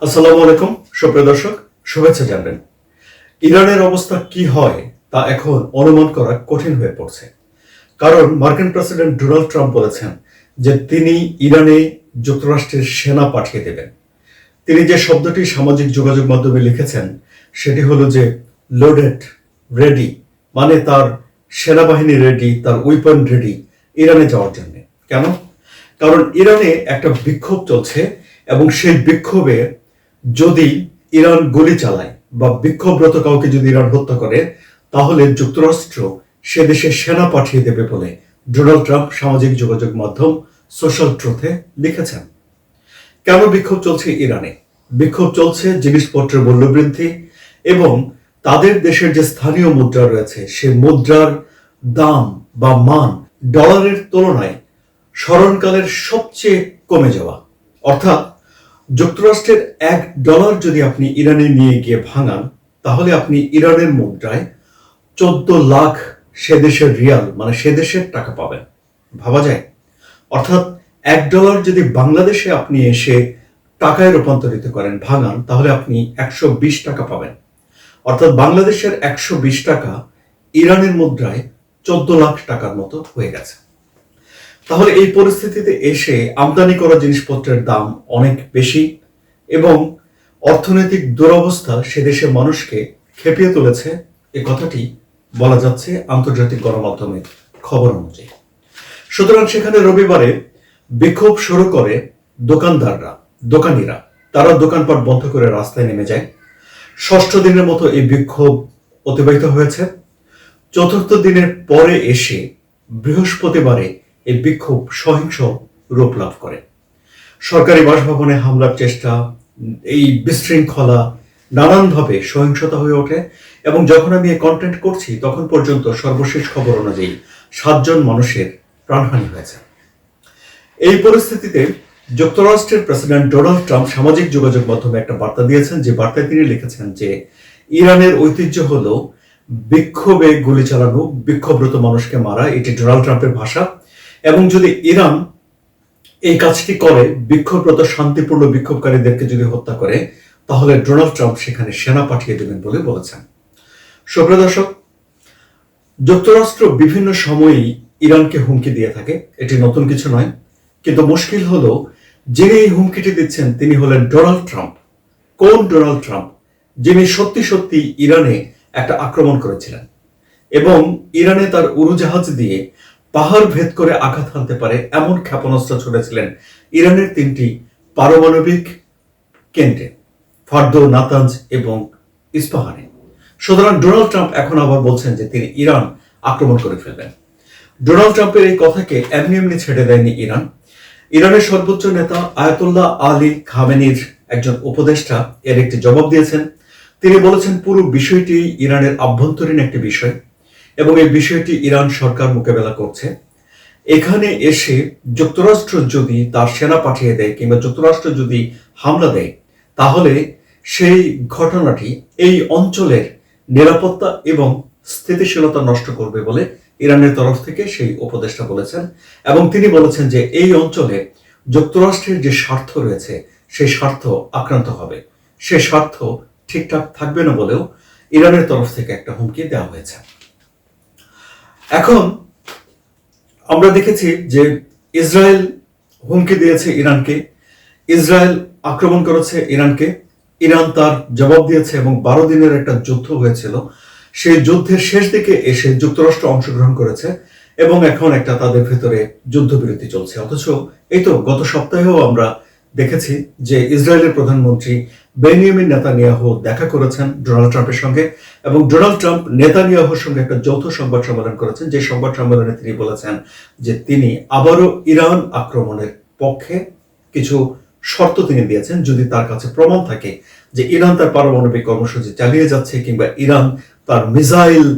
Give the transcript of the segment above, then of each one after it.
আসসালামু আলাইকুম সুপ্রিয় দর্শক, শুভেচ্ছা জানবেন। ইরানের অবস্থা কি হয় তা এখন অনুমান করা কঠিন হয়ে পড়ছে, কারণ মার্কিন প্রেসিডেন্ট ডোনাল্ড ট্রাম্প বলেছেন যে তিনি ইরানে যুক্তরাষ্ট্রের সেনা পাঠিয়ে দেবেন। তিনি যে শব্দটি সামাজিক যোগাযোগ মাধ্যমে লিখেছেন সেটি হলো যে লোডেড, রেডি, মানে তার সেনাবাহিনী রেডি, তার উইপন রেডি ইরানে যাওয়ার জন্য। কেন? কারণ ইরানে একটা বিক্ষোভ চলছে এবং সেই বিক্ষোভে যদি ইরান গুলি চালায় বা বিক্ষোভরত কাউকে যদি ইরান হত্যা করে, তাহলে যুক্তরাষ্ট্র সে দেশে সেনা পাঠিয়ে দেবে বলে ডোনাল্ড ট্রাম্প সামাজিক যোগাযোগ মাধ্যম সোশ্যাল ট্রুথে লিখেছেন। কেন বিক্ষোভ চলছে ইরানে? বিক্ষোভ চলছে জিনিসপত্রের মূল্যবৃদ্ধি এবং তাদের দেশের যে স্থানীয় মুদ্রা রয়েছে সে মুদ্রার দাম বা মান ডলারের তুলনায় স্মরণকালের সবচেয়ে কমে যাওয়া। অর্থাৎ যুক্তরাষ্ট্রের $1 যদি আপনি ইরানে নিয়ে গিয়ে ভাঙান, তাহলে আপনি ইরানের মুদ্রায় 14 লাখ সে দেশের রিয়াল, মানে সে দেশের টাকা পাবেন। ভাবা যায়? অর্থাৎ $1 যদি বাংলাদেশে আপনি এসে টাকায় রূপান্তরিত করেন, ভাঙান, তাহলে আপনি 120 টাকা পাবেন। অর্থাৎ বাংলাদেশের 120 টাকা ইরানের মুদ্রায় 14 লাখ টাকার মতো হয়ে গেছে। তাহলে এই পরিস্থিতিতে এসে আমদানি করা জিনিসপত্রের দাম অনেক বেশি এবং অর্থনৈতিক দুরবস্থা সে দেশের মানুষকে খেপিয়ে তুলেছে, এ কথাটি বলা যাচ্ছে আন্তর্জাতিক গণমাধ্যমের খবর অনুযায়ী। সুতরাং সেখানে রবিবারে বিক্ষোভ শুরু করে দোকানিরা, তারা দোকানপাট বন্ধ করে রাস্তায় নেমে যায়। 6ষ্ঠ দিনের মতো এই বিক্ষোভ অতিবাহিত হয়েছে। 4র্থ দিনের পরে এসে বৃহস্পতিবারে এই বিক্ষোভ সহিংস রূপ লাভ করে। সরকারি বাসভবনে হামলার চেষ্টা, এই বিশৃঙ্খলা নানানভাবে সহিংসতা হয়ে ওঠে এবং যখন আমি এই কন্টেন্ট করছি তখন পর্যন্ত সর্বশেষ খবর অনুযায়ী 7 জন মানুষের প্রাণহানি হয়েছে। এই পরিস্থিতিতে যুক্তরাষ্ট্রের প্রেসিডেন্ট ডোনাল্ড ট্রাম্প সামাজিক যোগাযোগ মাধ্যমে একটা বার্তা দিয়েছেন, যে বার্তায় তিনি লিখেছেন যে ইরানের ঐতিহ্য হলো বিক্ষোভে গুলি চালানো, বিক্ষোভরত মানুষকে মারা, এটি ডোনাল্ড ট্রাম্পের ভাষা। এবং যদি ইরান এই কাজটি করে, বিক্ষোভরত শান্তিপূর্ণ বিক্ষোভকারীদেরকে যদি হত্যা করে, তাহলে ডোনাল্ড ট্রাম্প সেখানে সেনা পাঠিয়ে দেবেন বলে বলেছেন। সুপ্রিয় দর্শক, যুক্তরাষ্ট্র বিভিন্ন সময়ই ইরানকে হুমকি দিয়ে থাকে, এটি নতুন কিছু নয়। কিন্তু মুশকিল হলো যিনি এই হুমকিটি দিচ্ছেন তিনি হলেন ডোনাল্ড ট্রাম্প। কোন ডোনাল্ড ট্রাম্প? যিনি সত্যি সত্যি ইরানে একটা আক্রমণ করেছিলেন এবং ইরানে তার উড়োজাহাজ দিয়ে পাহাড় ভেদ করে আঘাত হানতে পারে এমন ক্ষেপণাস্ত্র ছুড়েছিলেন ইরানের 3টি পারমাণবিক কেন্দ্রে, ফার্দো, নাতানজ এবং ইস্পাহানে। সুতরাং ডোনাল্ড ট্রাম্প এখন আবার বলছেন যে তিনি ইরান আক্রমণ করে ফেলবেন। ডোনাল্ড ট্রাম্পের এই কথাকে এমনি এমনি ছেড়ে দেয়নি ইরান। ইরানের সর্বোচ্চ নেতা আয়াতুল্লাহ আলী খামেনির একজন উপদেষ্টা এর একটি জবাব দিয়েছেন। তিনি বলেছেন পুরো বিষয়টি ইরানের আভ্যন্তরীণ একটি বিষয় এবং এই বিষয়টি ইরান সরকার মোকাবেলা করছে। এখানে এসে যুক্তরাষ্ট্র যদি তার সেনা পাঠিয়ে দেয় কিংবা যুক্তরাষ্ট্র যদি হামলা দেয়, তাহলে সেই ঘটনাটি এই অঞ্চলের নিরাপত্তা এবং স্থিতিশীলতা নষ্ট করবে বলে ইরানের তরফ থেকে সেই উপদেষ্টা বলেছেন। এবং তিনি বলেছেন যে এই অঞ্চলে যুক্তরাষ্ট্রের যে স্বার্থ রয়েছে সেই স্বার্থ আক্রান্ত হবে, সে স্বার্থ ঠিকঠাক থাকবে না বলেও ইরানের তরফ থেকে একটা হুমকি দেওয়া হয়েছে। এখন আমরা দেখেছি যে ইসরায়েল হুমকি দিয়েছে ইরানকে, ইসরায়েল আক্রমণ করেছে ইরানকে, ইরান তার জবাব দিয়েছে এবং 12 দিনের একটা যুদ্ধ হয়েছিল। সেই যুদ্ধের শেষ দিকে এসে যুক্তরাষ্ট্র অংশগ্রহণ করেছে এবং এখন একটা তাদের ভেতরে যুদ্ধবিরতি চলছে। অথচ এই তো গত সপ্তাহেও আমরা দেখেছি যে ইসরায়েলের প্রধানমন্ত্রী বেনিয়ামিন নেতানিয়াহু দেখা করেছেন ডোনাল্ড ট্রাম্পের সঙ্গে এবং ডোনাল্ড ট্রাম্প নেতানিয়াহুর সঙ্গে একটা যৌথ সংবাদ সম্মেলন করেছেন, যে সংবাদ সম্মেলনে তিনি বলেছেন যে তিনি আবারও ইরান আক্রমণের পক্ষে কিছু শর্ত তিনি দিয়েছেন যদি তার কাছে প্রমাণ থাকে যে ইরান তার পারমাণবিক কর্মসূচি চালিয়ে যাচ্ছে কিংবা ইরান তার মিসাইল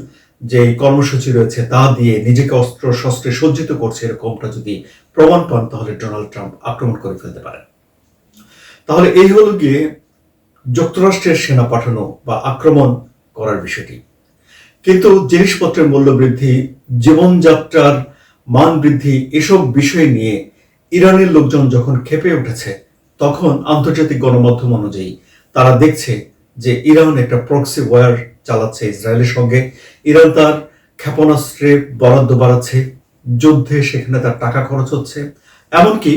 যে কর্মসূচি রয়েছে তা দিয়ে নিজেকে অস্ত্র শস্ত্রে সজ্জিত করছে, এরকমটা যদি প্রমাণ পান তাহলে ডোনাল্ড ট্রাম্প আক্রমণ করে ফেলতে পারেন। তাহলে এই হলো গিয়ে যুক্তরাষ্ট্রের সেনা পাঠানো বা আক্রমণ করার বিষয়টি। কিন্তু জিনিসপত্রের মূল্য বৃদ্ধি, জীবনযাত্রার মান বৃদ্ধি, এসব বিষয় নিয়ে ইরানের লোকজন যখন ক্ষেপে উঠেছে, তখন আন্তর্জাতিক গণমাধ্যম অনুযায়ী তারা দেখছে যে ইরান একটা প্রক্সি ওয়ার চালাচ্ছে ইসরায়েলের সঙ্গে। ইরান তার ক্ষেপণাস্ত্রে বরাদ্দ বাড়াচ্ছে, যুদ্ধে সেখানে তার টাকা খরচ হচ্ছে। এমনকি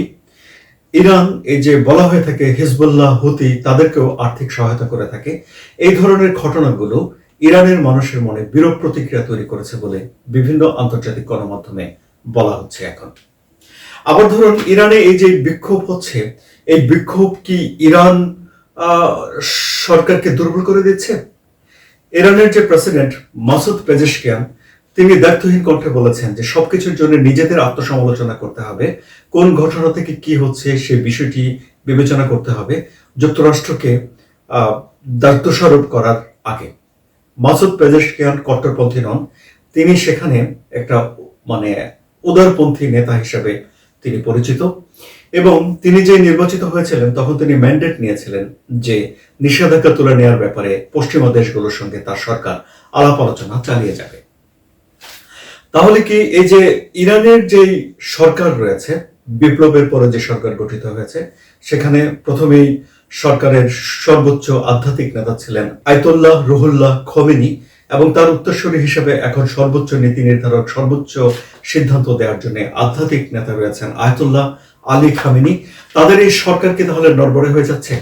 ইরান এই যে বলা হয়ে থাকে হিজবুল্লাহ, হুতি তাদেরকেও আর্থিক সহায়তা করে থাকে। এই ধরনের ঘটনাগুলো ইরানের মানুষের মনে বিরূপ প্রতিক্রিয়া তৈরি করেছে বলে বিভিন্ন আন্তর্জাতিক গণমাধ্যমে বলা হচ্ছে এখন। আবার ধরুন ইরানে এই যে বিক্ষোভ হচ্ছে, এই বিক্ষোভ কি ইরান সরকারকে দুর্বল করে দিচ্ছে? ইরানের যে প্রেসিডেন্ট মাসুদ পেজেশকিয়ান তিনি দ্ব্যর্থহীন কণ্ঠে বলেছেন যে সবকিছুর জন্য নিজেদের আত্মসমালোচনা করতে হবে, কোন ঘটনা থেকে কি হচ্ছে সে বিষয়টি বিবেচনা করতে হবে যুক্তরাষ্ট্রকে দায়িত্বস্বরূপ করার আগে। মাসুদ পেজেশকিয়ান কট্টরপন্থী নন, তিনি সেখানে একটা মানে উদারপন্থী নেতা হিসেবে তিনি পরিচিত এবং তিনি যে নির্বাচিত হয়েছিলেন তখন তিনি ম্যান্ডেট নিয়েছিলেন যে নিষেধাজ্ঞা তুলে নেওয়ার ব্যাপারে পশ্চিমা দেশগুলোর সঙ্গে তার সরকার আলাপ আলোচনা চালিয়ে যাবে। তাহলে কি এই যে ইরানের যে সরকার রয়েছে, বিপ্লবের পরে যে সরকার গঠিত হয়েছে, সেখানে প্রথমেই সরকারের সর্বোচ্চ আধ্যাত্মিক নেতা ছিলেন আয়াতুল্লাহ রুহুল্লাহ খোমেনি এবং তার উত্তরসূরি হিসেবে এখন সর্বোচ্চ নীতি নির্ধারক, সর্বোচ্চ সিদ্ধান্ত দেওয়ার জন্য আধ্যাত্মিক নেতা রয়েছেন আয়াতুল্লাহ আলী খামেনি। তাদের এই সরকারকে তাহলে নড়বড়ে হয়ে যাচ্ছে।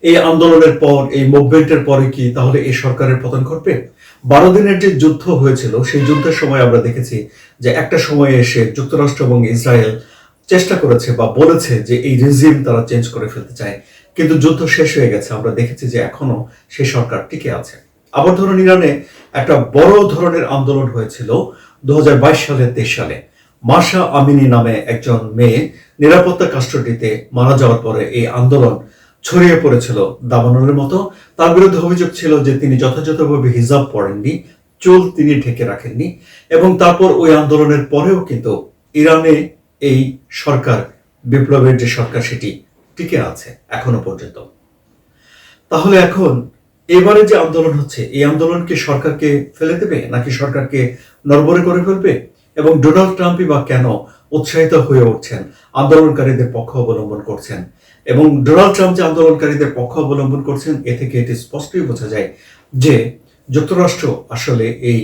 এই আন্দোলনের পর, এই মুভমেন্টের পরে কি তাহলে এই সরকারের পতন ঘটবে? 12 দিনের যে যুদ্ধ হয়েছিল সেই যুদ্ধের সময় আমরা দেখেছি যে একটা সময়ে এসে যুক্তরাষ্ট্র এবং ইসরায়েল চেষ্টা করেছে বা বলেছে যে এই রিজিম তারা চেঞ্জ করে ফেলতে চায়, কিন্তু যুদ্ধ শেষ হয়ে গেছে। আমরা দেখেছি যে এখনো সেই সরকার টিকে আছে। আবার ধরুন ইরানে একটা বড় ধরনের আন্দোলন হয়েছিল 2022 সালে 23 সালে। মাশা আমিনি নামে একজন মেয়ে নিরাপত্তা কাস্টডিতে মারা যাওয়ার পরে এই আন্দোলন ছড়িয়ে পড়েছিল দাবানলের মতো। তার বিরুদ্ধে অভিযোগ ছিল যে তিনি যথাযথভাবে হিজাব পরেননি, চুল তিনি ঢেকে রাখেননি এবং তারপর ওই আন্দোলনের পরেও কিন্তু ইরানে এই সরকার, বিপ্লবের যে সরকার, সেটি টিকে আছে এখনো পর্যন্ত। তাহলে এখন এবারে যে আন্দোলন হচ্ছে, এই আন্দোলন কি সরকারকে ফেলে দেবে নাকি সরকারকে নড়বড়ে করে ফেলবে? এবং ডোনাল্ড ট্রাম্পই বা কেন উৎসাহিত হয়ে উঠছেন, আন্দোলনকারীদের পক্ষ অবলম্বন করছেন? এবং ডোনাল্ড ট্রাম্প যে আন্দোলনকারীদের পক্ষ অবলম্বন করছেন, এ থেকে এটি স্পষ্টই বোঝা যায় যে যুক্তরাষ্ট্র আসলে এই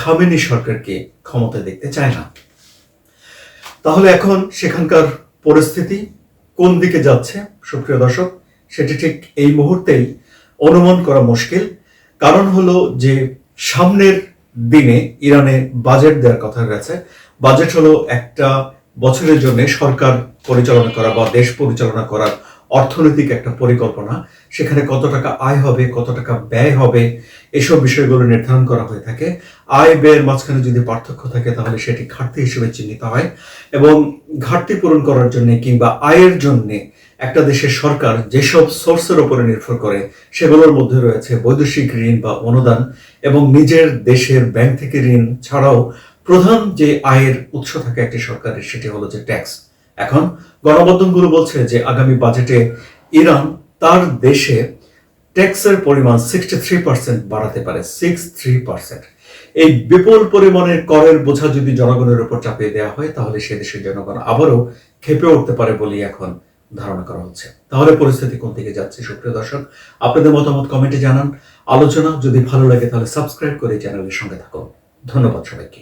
খামেনি সরকারকে ক্ষমতায় দেখতে চায় না। তাহলে এখন সেখানকার পরিস্থিতি কোন দিকে যাচ্ছে সুপ্রিয় দর্শক, সেটি ঠিক এই মুহূর্তেই অনুমান করা মুশকিল। কারণ হলো যে সামনের দিনে ইরানে বাজেট দেওয়ার কথা রয়েছে। বাজেট হলো একটা বছরের জন্য সরকার পরিচালনা করা বা দেশ পরিচালনা করার অর্থনৈতিক একটা পরিকল্পনা। সেখানে কত টাকা আয় হবে, কত টাকা ব্যয় হবে, এসব বিষয়গুলো নির্ধারণ করা হয়ে থাকে। আয় ব্যয়ের মাঝখানে যদি পার্থক্য থাকে তাহলে সেটি ঘাটতি হিসেবে চিহ্নিত হয় এবং ঘাটতি পূরণ করার জন্য কিংবা আয়ের জন্য একটা দেশের সরকার যেসব সোর্সের উপরে নির্ভর করে সেগুলোর মধ্যে রয়েছে বৈদেশিক ঋণ বা অনুদান এবং নিজের দেশের ব্যাংক থেকে ঋণ ছাড়াও প্রধান যে আয়ের উৎস থাকে একটি সরকারের, সেটি হলো যে ট্যাক্স। এখন গণমাধ্যমগুলো বলছে যে আগামী বাজেটে ইরান তার দেশে ট্যাক্সের পরিমাণ 63% বাড়াতে পারে। 63%। এই বিপুল পরিমাণের করের বোঝা যদি জনগণের উপর চাপিয়ে দেওয়া হয় তাহলে সে দেশের জনগণ আবারও ক্ষেপে উঠতে পারে বলেই এখন ধারণা করা হচ্ছে। তাহলে পরিস্থিতি কোন দিকে যাচ্ছে সুপ্রিয় দর্শক, আপনাদের মতামত কমেন্টে জানান। আলোচনা যদি ভালো লাগে তাহলে সাবস্ক্রাইব করে চ্যানেলের সঙ্গে থাকুন। ধন্যবাদ সবাইকে।